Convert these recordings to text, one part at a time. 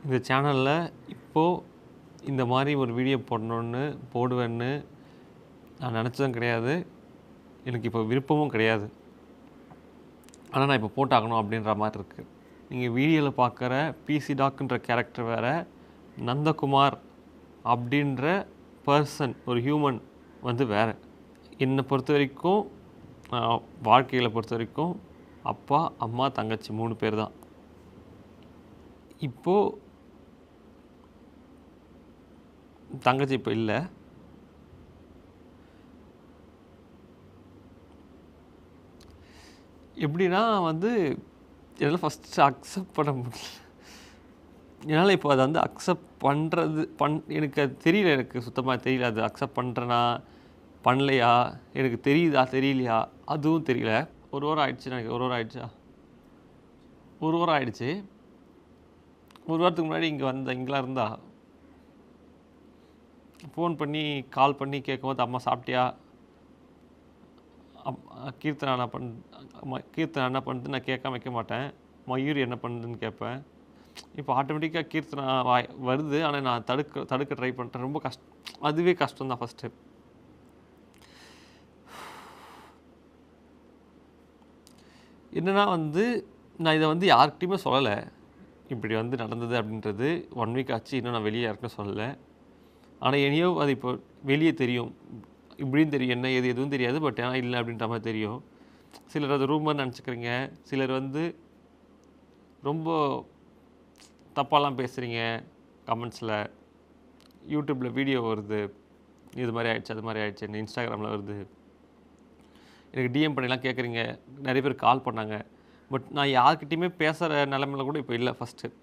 இந்த சேனலில் இப்போது இந்த மாதிரி ஒரு வீடியோ போடுவேன்னு நான் நினச்சதும் கிடையாது. எனக்கு இப்போ விருப்பமும் கிடையாது. ஆனால் நான் இப்போ போட்டாகணும் அப்படின்ற மாதிரி இருக்குது. நீங்கள் வீடியோவில் பார்க்குற பிசி டாக்குன்ற கேரக்டர் வேறு, நந்தகுமார் அப்படின்ற பர்சன் ஒரு ஹியூமன் வந்து வேறு. என்னை பொறுத்த வரைக்கும் வாழ்க்கையில் பொறுத்த வரைக்கும் அப்பா, அம்மா, தங்கச்சி 3 பேர் தான். இப்போது தங்கச்சி இப்போ இல்லை. எப்படின்னா வந்து என்னால் ஃபஸ்ட்டு அக்செப்ட் பண்ண முடியல. என்னால் இப்போ அதை வந்து அக்செப்ட் எனக்கு அது தெரியல. எனக்கு சுத்தமாக தெரியல. அது அக்செப்ட் பண்ணுறேனா பண்ணலையா, எனக்கு தெரியுதா தெரியலையா அதுவும் தெரியல. 1 வாரம் ஆகிடுச்சு எனக்கு. 1 வாரம் ஆகிடுச்சா? 1 வாரம் ஆகிடுச்சு. 1 வாரத்துக்கு முன்னாடி இங்கெலாம் இருந்தா ஃபோன் பண்ணி கால் பண்ணி கேட்கும்போது, அம்மா சாப்பிட்டியா, கீர்த்தனா என்ன பண்ணுது நான் கேட்காம வைக்க மாட்டேன். மயூரி என்ன பண்ணுதுன்னு கேட்பேன். இப்போ ஆட்டோமேட்டிக்காக கீர்த்தனா வருது. ஆனால் நான் தடுக்க ட்ரை பண்ணுறேன். ரொம்ப அதுவே கஷ்டம்தான் ஃபஸ்ட்டு. என்னென்னா வந்து நான் இதை வந்து யார்கிட்டையுமே சொல்லலை. இப்படி வந்து நடந்தது அப்படின்றது 1 வீக் ஆச்சு. இன்னும் நான் வெளியே யாருக்கும் சொல்லலை. ஆனால் என்னையோ அது இப்போ வெளியே தெரியும். இப்படின்னு தெரியும். என்ன எது எதுவும் தெரியாது. பட் ஆனால் இல்லை அப்படின்ற மாதிரி தெரியும். சிலர் அது ரூமர் நினச்சிக்கிறீங்க. சிலர் வந்து ரொம்ப தப்பாலாம் பேசுகிறீங்க கமெண்ட்ஸில். யூடியூப்பில் வீடியோ வருது, இது மாதிரி ஆயிடுச்சு அது மாதிரி ஆயிடுச்சு. இன்ஸ்டாகிராமில் வருது. எனக்கு டிஎம் பண்ணிலாம் கேட்குறீங்க. நிறைய பேர் கால் பண்ணாங்க. பட் நான் யார்கிட்டையுமே பேசுகிற நிலமையில கூட இப்போ இல்லை. ஃபஸ்ட்டு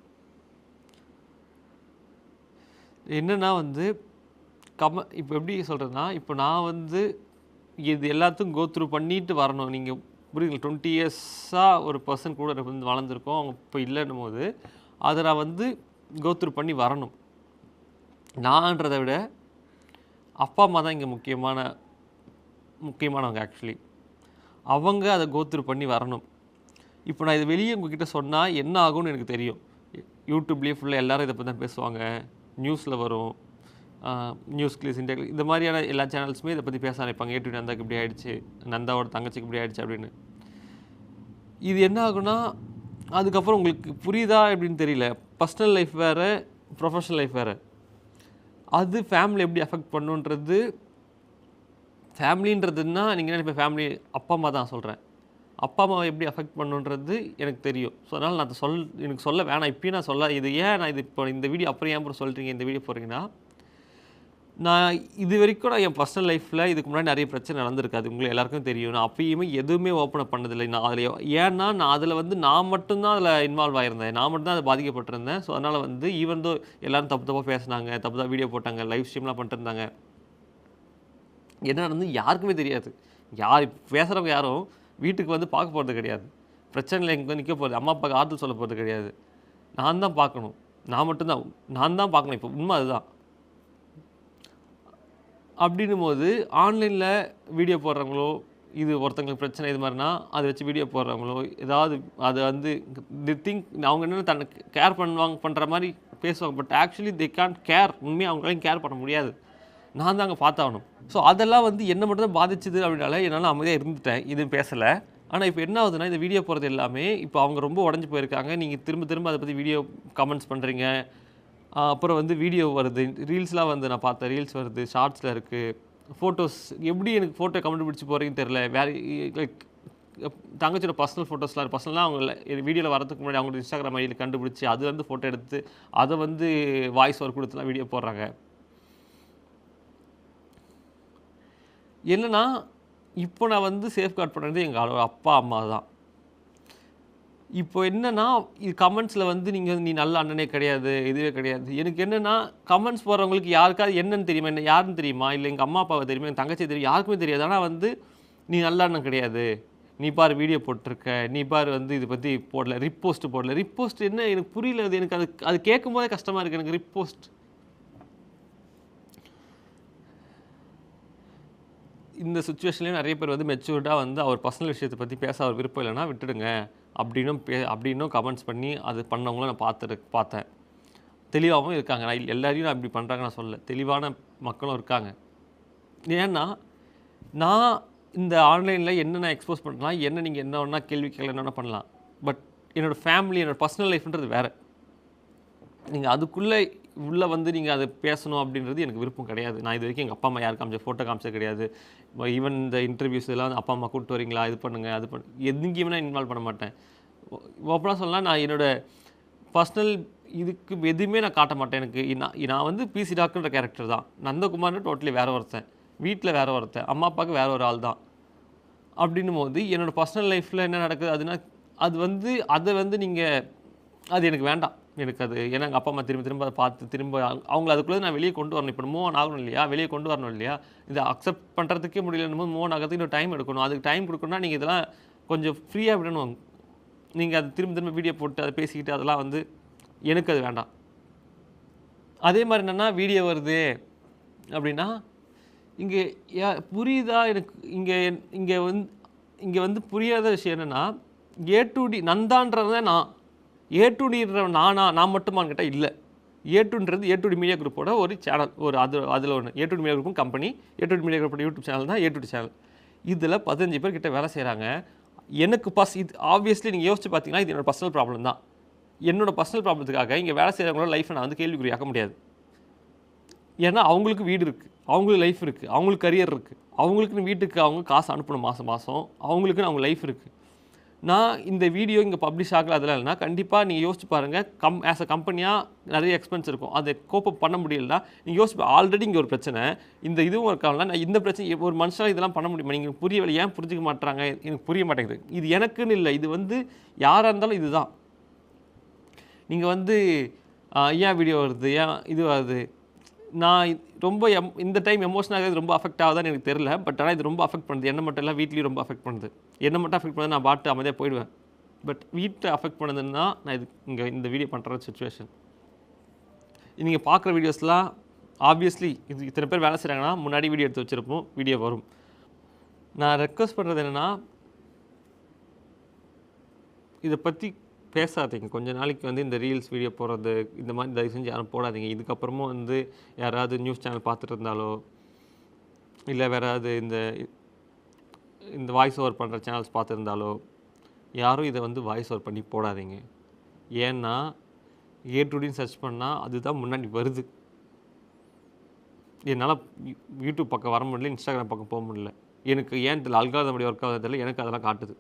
என்னென்னா வந்து இப்போ எப்படி சொல்கிறதுனா, இப்போ நான் வந்து இது எல்லாத்துக்கும் கோத்ரூ பண்ணிட்டு வரணும். நீங்கள் புரியுதுங்களா? 20 இயர்ஸாக ஒரு பர்சன் கூட வந்து வளர்ந்துருக்கோம். அவங்க இப்போ இல்லைன்னும் போது அதை நான் வந்து கோத்ரூ பண்ணி வரணும். நான்றதை விட அப்பா அம்மா தான் இங்கே முக்கியமானவங்க. ஆக்சுவலி அவங்க அதை கோத்ரூ பண்ணி வரணும். இப்போ நான் இது வெளியே உங்ககிட்ட சொன்னால் என்ன ஆகும்னு எனக்கு தெரியும். யூடியூப்லேயே ஃபுல்லாக எல்லோரும் இதை பற்றி தான் பேசுவாங்க. நியூஸில் வரும். நியூஸ் கிளிஸ், இந்தியா கிளிஸ், இந்த மாதிரியான எல்லா சேனல்ஸுமே இதை பற்றி பேச ஆரம்பிப்பாங்க. ஏ டு நந்தாக்கு இப்படி ஆகிடுச்சு, நந்தாவோட தங்கச்சிக்கு இப்படி ஆகிடுச்சு அப்படின்னு. இது என்ன ஆகுனா, அதுக்கப்புறம் உங்களுக்கு புரியுதா எப்படின்னு தெரியல. பர்சனல் லைஃப் வேறு, ப்ரொஃபஷனல் லைஃப் வேறு. அது ஃபேமிலி எப்படி அஃபெக்ட் பண்ணுன்றது, ஃபேமிலின்றதுன்னா நீங்கள் என்ன இப்போ ஃபேமிலி அப்பா அம்மா தான் சொல்கிறேன். அப்பா அம்மாவை எப்படி அஃபெக்ட் பண்ணுன்றது எனக்கு தெரியும். ஸோ அதனால் நான் எனக்கு சொல்ல வேணாம். இப்போயும் நான் சொல்ல இது ஏன் நான் இது இப்போ இந்த வீடியோ அப்புறம் ஏன் அப்புறம் சொல்கிறீங்க இந்த வீடியோ போகிறீங்கன்னா, நான் இது வரைக்கும் நான் என் பர்சனல் லைஃப்பில் இதுக்கு முன்னாடி நிறைய பிரச்சனை நடந்திருக்காது. உங்களுக்கு எல்லாருக்கும் தெரியும். நான் அப்பயுமே எதுவுமே ஓப்பன் அப் பண்ணதில்லை. நான் அதில் ஏன்னா நான் அதில் வந்து நான் மட்டும்தான் அதில் இன்வால்வ் ஆகியிருந்தேன். நான் மட்டும்தான் அதை பாதிக்கப்பட்டிருந்தேன். ஸோ அதனால் வந்து ஈவன் தோ எல்லோரும் தப்பாக பேசினாங்க, தப்பாக வீடியோ போட்டாங்க, லைவ் ஸ்ட்ரீம்லாம் பண்ணிட்டுருந்தாங்க. என்ன நடந்து யாருக்குமே தெரியாது. பேசுகிறவங்க யாரும் வீட்டுக்கு வந்து பார்க்க போகிறது கிடையாது. பிரச்சனையில் எங்கே நிற்க போகிறது, அம்மா அப்பாவுக்கு ஆறுதல் சொல்ல போகிறது கிடையாது. நான் தான் பார்க்கணும். நான் தான் பார்க்கணும். இப்போ உண்மை அதுதான். அப்படின்னும் போது ஆன்லைனில் வீடியோ போடுறவங்களோ, இது ஒருத்தங்களுக்கு பிரச்சனை இது மாதிரினா அதை வச்சு வீடியோ போடுறவங்களோ, ஏதாவது அதை வந்து அவங்க என்னென்ன தன்னை கேர் பண்ணுற மாதிரி பேசுவாங்க. But actually they can care. உண்மையாக அவங்களாலையும் கேர் பண்ண முடியாது. நான் தான் அங்கே பார்த்தாகணும். ஸோ அதெல்லாம் வந்து என்ன மட்டும் தான் பாதிச்சுது அப்படின்னால என்னால் அமைதியாக இருந்துட்டேன், இதுவும் பேசலை. ஆனால் இப்போ என்ன ஆகுதுன்னா, இந்த வீடியோ போகிறது எல்லாமே இப்போ அவங்க ரொம்ப உடஞ்சி போயிருக்காங்க. நீங்கள் திரும்ப அதை பற்றி வீடியோ கமெண்ட்ஸ் பண்ணுறீங்க. அப்புறம் வந்து வீடியோ வருது, ரீல்ஸ்லாம் வந்து நான் பார்த்தேன். ரீல்ஸ் வருது, ஷார்ட்ஸில் இருக்குது, ஃபோட்டோஸ். எப்படி எனக்கு ஃபோட்டோ கண்டுபிடிச்சி போகிறீங்கன்னு தெரில. வேறு லைக் தங்கச்சியோட பர்சனலாக அவங்க வீடியோவில் வரதுக்கு முன்னாடி அவங்களோட இன்ஸ்டாகிராம் ஐடியில் கண்டுபிடிச்சி அது வந்து ஃபோட்டோ எடுத்து அதை வந்து வாய்ஸ் ஓவர் கொடுத்துலாம் வீடியோ போடுறாங்க. என்னென்னா இப்போ நான் வந்து சேஃப்கார்ட் பண்ணுறது எங்கள் அப்பா அம்மா தான். இப்போ என்னென்னா இது கமெண்ட்ஸில் வந்து நீ நல்ல அண்ணனே கிடையாது, இதுவே கிடையாது. எனக்கு என்னென்னா கமெண்ட்ஸ் போடுறவங்களுக்கு யாருக்காவது என்னன்னு தெரியுமா, என்ன யாருன்னு தெரியுமா, இல்லை எங்கள் அம்மா அப்பாவை தெரியுமா, எங்கள் தங்கச்சி தெரியும், யாருக்குமே தெரியாது. ஆனால் வந்து நீ நல்ல அண்ணன் கிடையாது, நீ பாரு வீடியோ போட்டிருக்க, நீ பாரு வந்து இதை பற்றி போடல, ரிப்போஸ்ட் என்ன எனக்கு புரியல. எனக்கு அது கேட்கும் போதே கஷ்டமாக இருக்குது. எனக்கு ரிப்போஸ்ட் இந்த சுச்சுவேஷன்லேயும் நிறைய பேர் வந்து மெச்சூர்டாக வந்து அவர் பர்சனல் விஷயத்தை பற்றி பேச அவர் விருப்பம் இல்லைன்னா விட்டுடுங்க அப்படின்னும் கமெண்ட்ஸ் பண்ணி அது பண்ணவங்களும் நான் பார்த்தேன். தெளிவாகவும் இருக்காங்க. நான் எல்லாரையும் நான் இப்படி பண்ணுறாங்க நான் சொல்லல. தெளிவான மக்களும் இருக்காங்க. ஏன்னா, நான் இந்த ஆன்லைனில் என்ன நான் எக்ஸ்போஸ் பண்ணலாம், என்ன நீங்கள் என்ன வேணா கேள்வி கேட்கலாம், என்ன வேணா பண்ணலாம். பட் என்னோடய ஃபேமிலி, என்னோடய பர்சனல் லைஃப்ன்றது வேறு. நீங்கள் அதுக்குள்ளே உள்ளே வந்து நீங்கள் அதை பேசணும் அப்படின்றது எனக்கு விருப்பம் கிடையாது. நான் இது வரைக்கும் எங்கள் அப்பா அம்மா யார் காமிச்ச ஃபோட்டோ காமிச்சது கிடையாது. ஈவன் இந்த இன்டர்வியூஸ் எல்லாம் அப்பா அம்மா கூப்பிட்டு வரீங்களா, இது பண்ணுங்கள் அது எங்கேயுமே நான் இன்வால்வ் பண்ண மாட்டேன். ஓப்பனாக சொல்லலாம், நான் என்னோடய பர்சனல் இதுக்கு எதுவுமே நான் காட்ட மாட்டேன். எனக்கு நான் வந்து பிசி டாக்டர்ன்ற கேரக்டர் தான். நந்தகுமார்னு டோட்டலி வேறு ஒருத்தன், வீட்டில் வேறு ஒருத்தன், அம்மா அப்பாவுக்கு வேறு ஒரு ஆள் தான். அப்படின்னும் போது என்னோடய பர்சனல் லைஃப்பில் என்ன நடக்குது அதுனா அது வந்து அதை வந்து நீங்கள் அது எனக்கு வேண்டாம். எனக்கு அது ஏன்னா எங்கள் அப்பா அம்மா திரும்ப அதை பார்த்து திரும்ப அவங்கள அதுக்குள்ளே நான் வெளியே கொண்டு வரணும். இப்போ மூவ் ஆன் ஆகணும் இல்லையா, வெளியே கொண்டு வரணும் இல்லையா. இதை அக்செப்ட் பண்ணுறதுக்கே முடியலன்னு போது மூவ் ஆன் ஆகிறதுக்கு இன்னும் டைம் எடுக்கணும். அதுக்கு டைம் கொடுக்கணும்னா நீங்கள் இதெல்லாம் கொஞ்சம் ஃப்ரீயாக விடணும். நீங்கள் அது திரும்ப வீடியோ போட்டு அதை பேசிக்கிட்டு அதெல்லாம் வந்து எனக்கு அது வேண்டாம். அதே மாதிரி என்னென்னா வீடியோ வருது அப்படின்னா இங்கே புரியுதா எனக்கு இங்கே வந்து புரியாத விஷயம் என்னென்னா ஏ டு டி நந்தான்றத நான் ஏ டு டின்ற நான் மட்டுமான்னு கேட்டால் இல்லை. ஏ2ன்றது ஏ டு டி மீடியா குரூப்போட ஒரு சேனல், ஒரு அதில் ஒன்று. ஏ டு டி மீடியா குரூப்பும் company, A to D media குரூப்போட யூடியூப் சேனல் தான் ஏ டு டி சேனல். இதில் 15 பேர் கிட்ட வேலை செய்கிறாங்க. எனக்கு இது ஆப்வியஸ்லி நீங்கள் யோசிச்சு பார்த்தீங்கன்னா இது என்னோட பர்சனல் ப்ராப்ளம் தான். என்னோடய பர்சனல் ப்ராப்ளத்துக்காக இங்கே வேலை செய்கிறவங்களோட லைஃப்பை நான் வந்து கேள்விக்குறியாக்க முடியாது. ஏன்னா அவங்களுக்கு வீடு இருக்குது, அவங்களுக்கு லைஃப் இருக்குது, அவங்களுக்கு கரியர் இருக்குது, அவங்களுக்குன்னு வீட்டுக்கு அவங்க காசு அனுப்பணும் மாதம் அவங்களுக்குன்னு அவங்க லைஃப் இருக்குது. நான் இந்த வீடியோ இங்கே பப்ளிஷ் ஆகல அதெல்லாம் இல்லைனா கண்டிப்பாக நீங்கள் யோசிச்சு பாருங்கள். ஆஸ் அ கம்பெனியாக நிறைய எக்ஸ்பென்ஸ் இருக்கும். அதை கோப்பப் பண்ண முடியலன்னா நீங்கள் யோசிச்சு ஆல்ரெடி இங்கே ஒரு பிரச்சனை, இந்த இதுவும் இருக்காங்களா, நான் இந்த பிரச்சனை ஒரு மனுஷனாக இதெல்லாம் பண்ண முடியுமா, நீங்கள் புரியவில்லை, ஏன் புரிஞ்சிக்க மாட்டுறாங்க, எனக்கு புரிய மாட்டேங்குது. இது எனக்குன்னு இல்லை, இது வந்து யாராக இருந்தாலும் இதுதான். நீங்கள் வந்து ஏன் வீடியோ வருது, ஏன் இது வருது, நான் ரொம்ப இந்த டைம் எமோஷனாக ரொம்ப அஃபெக்ட் ஆகுதான்னு எனக்கு தெரியல. பட் ஆனால் இது ரொம்ப அஃபெக்ட் பண்ணுது. என்ன மட்டும் இல்லை, வீட்லேயும் ரொம்ப அஃபெக்ட் பண்ணுது. என்ன மட்டும் அஃபெக்ட் பண்ணுது, நான் பாட்டு அமைதியாக போயிடுவேன். பட் வீட்டை அஃபெக்ட் பண்ணுதுன்னா நான் இந்த வீடியோ பண்ணுற சுச்சுவேஷன். நீங்கள் பார்க்குற வீடியோஸ்லாம் ஆப்வியஸ்லி இது இத்தனை பேர் வேலை செய்கிறாங்கன்னா முன்னாடி வீடியோ எடுத்து வச்சுருப்போம், வீடியோ வரும். நான் ரெக்வஸ்ட் பண்ணுறது என்னென்னா இதை பற்றி பேசாதீங்க. கொஞ்ச நாளைக்கு வந்து இந்த ரீல்ஸ் வீடியோ போடுறது இந்த மாதிரி தயவு செஞ்சு யாரும் போடாதீங்க. இதுக்கப்புறமும் வந்து யாராவது நியூஸ் சேனல் பார்த்துட்டு இருந்தாலோ இல்லை வேறு ஏதாவது இந்த வாய்ஸ் ஓவர் பண்ணுற சேனல்ஸ் பார்த்துருந்தாலோ யாரும் இதை வந்து வாய்ஸ் ஓவர் பண்ணி போடாதீங்க. ஏன்னா ஏ டு டின்னு சர்ச் பண்ணால் அதுதான் முன்னாடி வருது. என்னால் யூடியூப் பக்கம் வர முடியல, இன்ஸ்டாகிராம் பக்கம் போக முடியல. எனக்கு ஏன் தெரியல, அல்காரிதம் அப்படி ஒர்க் ஆகுது தெரியல, எனக்கு அதெல்லாம் காட்டுது.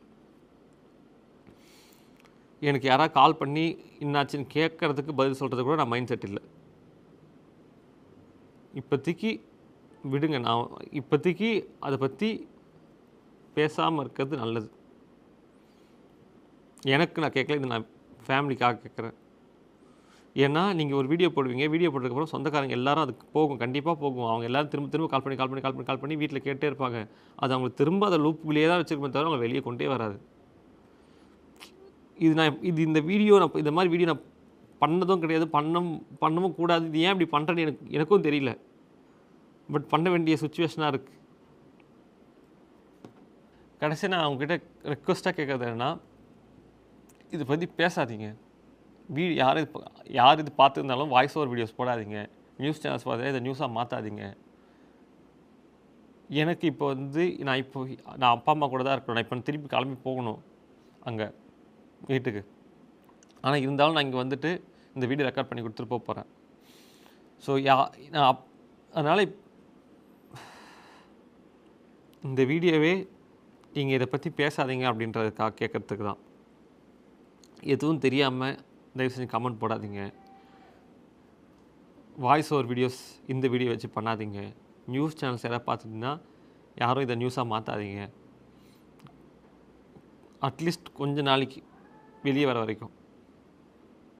எனக்கு யாராவது கால் பண்ணி என்னாச்சுன்னு கேட்குறதுக்கு பதில் சொல்கிறது கூட நான் மைண்ட் செட் இல்லை. இப்போதைக்கு விடுங்க. நான் இப்போதைக்கு அதை பற்றி பேசாமல் இருக்கிறது நல்லது. எனக்கு நான் கேட்கல, இது நான் ஃபேமிலிக்காக கேட்குறேன். ஏன்னா நீங்கள் ஒரு வீடியோ போடுவீங்க, வீடியோ போட்டதுக்கப்புறம் சொந்தக்காரங்க எல்லாரும் அதுக்கு போகும், கண்டிப்பாக போகும். அவங்க எல்லோரும் திரும்ப கால் பண்ணி வீட்டில் கேட்டே இருப்பாங்க. அது அவங்களுக்கு திரும்ப அதை லூப்புக்குள்ளேயே தான் வச்சுருப்பேன் தவிர அவங்க வெளியே கொண்டே வராது. இந்த வீடியோ நான் இந்த மாதிரி வீடியோ நான் பண்ணதும் கிடையாது, பண்ணவும் கூடாது. இது ஏன் இப்படி பண்ணுறேன்னு எனக்கும் தெரியல. பட் பண்ண வேண்டிய சுச்சுவேஷனாக இருக்குது. கடைசியாக நான் அவங்ககிட்ட ரெக்வஸ்ட்டாக கேட்குறது என்னென்னா இதை பற்றி பேசாதீங்க. யார் இது பார்த்துருந்தாலும் வாய்ஸ் ஓவர் வீடியோஸ் போடாதீங்க. நியூஸ் சேனல்ஸ் பார்த்தா இதை நியூஸாக மாற்றாதீங்க. எனக்கு இப்போ வந்து நான் அப்பா அம்மா கூட தான் இருக்கணும். நான் இப்போ திருப்பி கிளம்பி போகணும் அங்கே வீட்டுக்கு. ஆனால் இருந்தாலும் நான் இங்கே வந்துட்டு இந்த வீடியோ ரெக்கார்ட் பண்ணி கொடுத்துட்டு போகிறேன். ஸோ நான் அதனால் இந்த வீடியோவே நீங்கள் இதை பற்றி பேசாதீங்க அப்படின்றதுக்காக கேட்குறதுக்கு தான். எதுவும் தெரியாமல் தயவு செஞ்சு கமெண்ட் போடாதீங்க. வாய்ஸ் ஓவர் வீடியோஸ் இந்த வீடியோ வச்சு பண்ணாதீங்க. நியூஸ் சேனல்ஸ் எதாவது பார்த்துட்டிங்கன்னா யாரும் இதை நியூஸாக மாற்றாதீங்க. அட்லீஸ்ட் கொஞ்ச நாளைக்கு வெளியே வர வரைக்கும்.